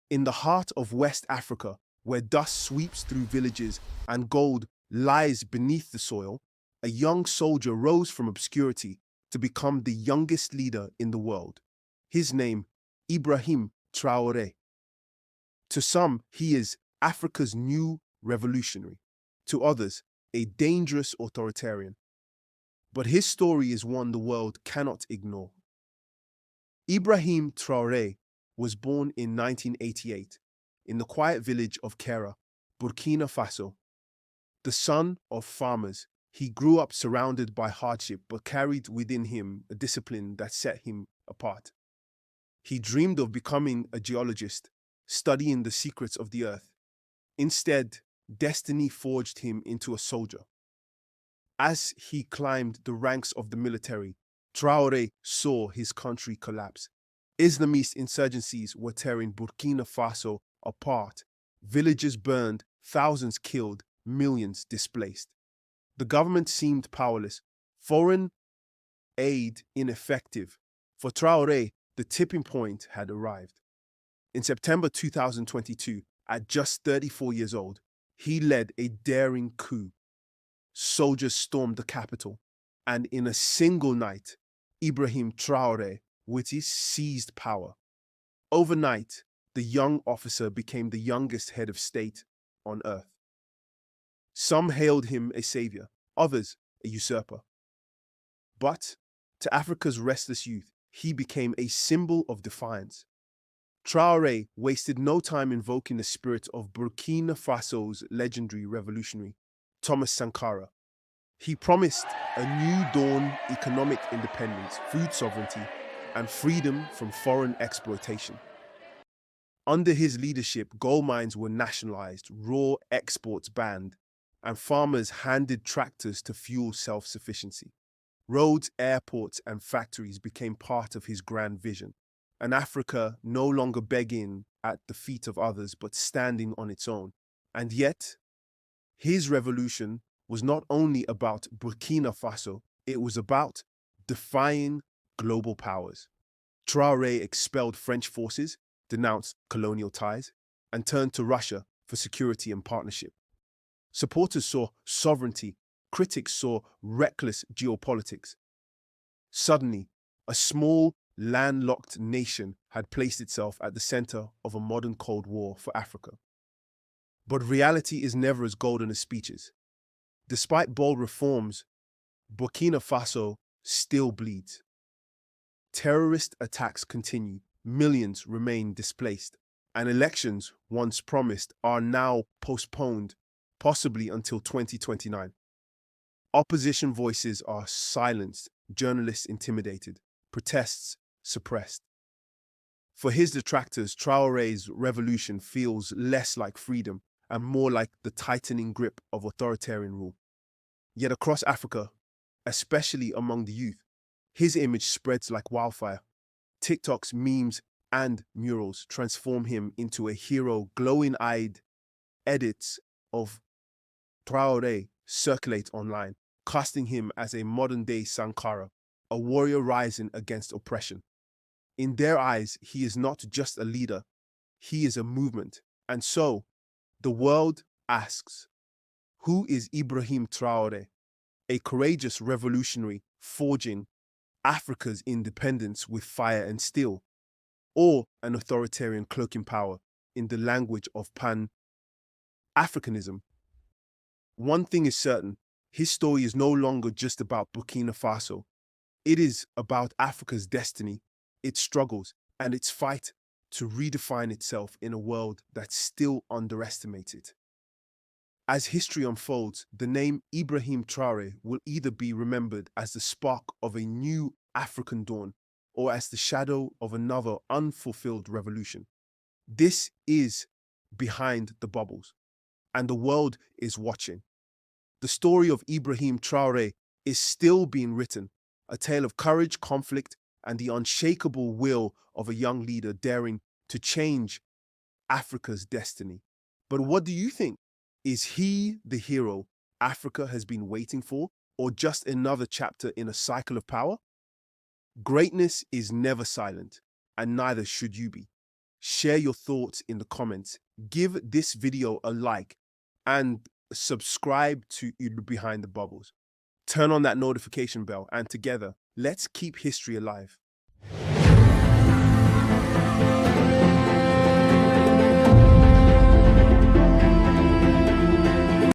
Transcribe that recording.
In the heart of West Africa, where dust sweeps through villages and gold lies beneath the soil, a young soldier rose from obscurity to become the youngest leader in the world. His name, Ibrahim Traore. To some, he is Africa's new revolutionary. To others, a dangerous authoritarian. But his story is one the world cannot ignore. Ibrahim Traore was born in 1988 in the quiet village of Kera, Burkina Faso. The son of farmers, he grew up surrounded by hardship but carried within him a discipline that set him apart. He dreamed of becoming a geologist, studying the secrets of the earth. Instead, destiny forged him into a soldier. As he climbed the ranks of the military, Traore saw his country collapse. Islamist insurgencies were tearing Burkina Faso apart. Villages burned, thousands killed, millions displaced. The government seemed powerless, foreign aid ineffective. For Traore, the tipping point had arrived. In September 2022, at just 34 years old, he led a daring coup. Soldiers stormed the capital, and in a single night, Ibrahim Traore seized power. Overnight, the young officer became the youngest head of state on earth. Some hailed him a savior, others a usurper. But to Africa's restless youth, he became a symbol of defiance. Traore wasted no time invoking the spirit of Burkina Faso's legendary revolutionary, Thomas Sankara. He promised a new dawn, economic independence, food sovereignty, and freedom from foreign exploitation. Under his leadership, gold mines were nationalized, raw exports banned, and farmers handed tractors to fuel self-sufficiency. Roads, airports, and factories became part of his grand vision, an Africa no longer begging at the feet of others but standing on its own. And yet, his revolution was not only about Burkina Faso, it was about defying global powers. Traore expelled French forces, denounced colonial ties, and turned to Russia for security and partnership. Supporters saw sovereignty, critics saw reckless geopolitics. Suddenly, a small, landlocked nation had placed itself at the center of a modern Cold War for Africa. But reality is never as golden as speeches. Despite bold reforms, Burkina Faso still bleeds. Terrorist attacks continue, millions remain displaced, and elections, once promised, are now postponed, possibly until 2029. Opposition voices are silenced, journalists intimidated, protests suppressed. For his detractors, Traore's revolution feels less like freedom and more like the tightening grip of authoritarian rule. Yet across Africa, especially among the youth, his image spreads like wildfire. TikTok's memes and murals transform him into a hero. Glowing-eyed edits of Traore circulate online, casting him as a modern-day Sankara, a warrior rising against oppression. In their eyes, he is not just a leader, he is a movement. And so, the world asks, who is Ibrahim Traore? A courageous revolutionary forging Africa's independence with fire and steel, or an authoritarian cloaking power in the language of Pan-Africanism? One thing is certain, his story is no longer just about Burkina Faso. It is about Africa's destiny, its struggles, and its fight to redefine itself in a world that's still underestimated. As history unfolds, the name Ibrahim Traore will either be remembered as the spark of a new African dawn or as the shadow of another unfulfilled revolution. This is Behind the Bubbles, and the world is watching. The story of Ibrahim Traore is still being written, a tale of courage, conflict, and the unshakable will of a young leader daring to change Africa's destiny. But what do you think? Is he the hero Africa has been waiting for, or just another chapter in a cycle of power? Greatness is never silent, and neither should you be. Share your thoughts in the comments. Give this video a like and subscribe to Behind the Bubbles. Turn on that notification bell, and together, let's keep history alive.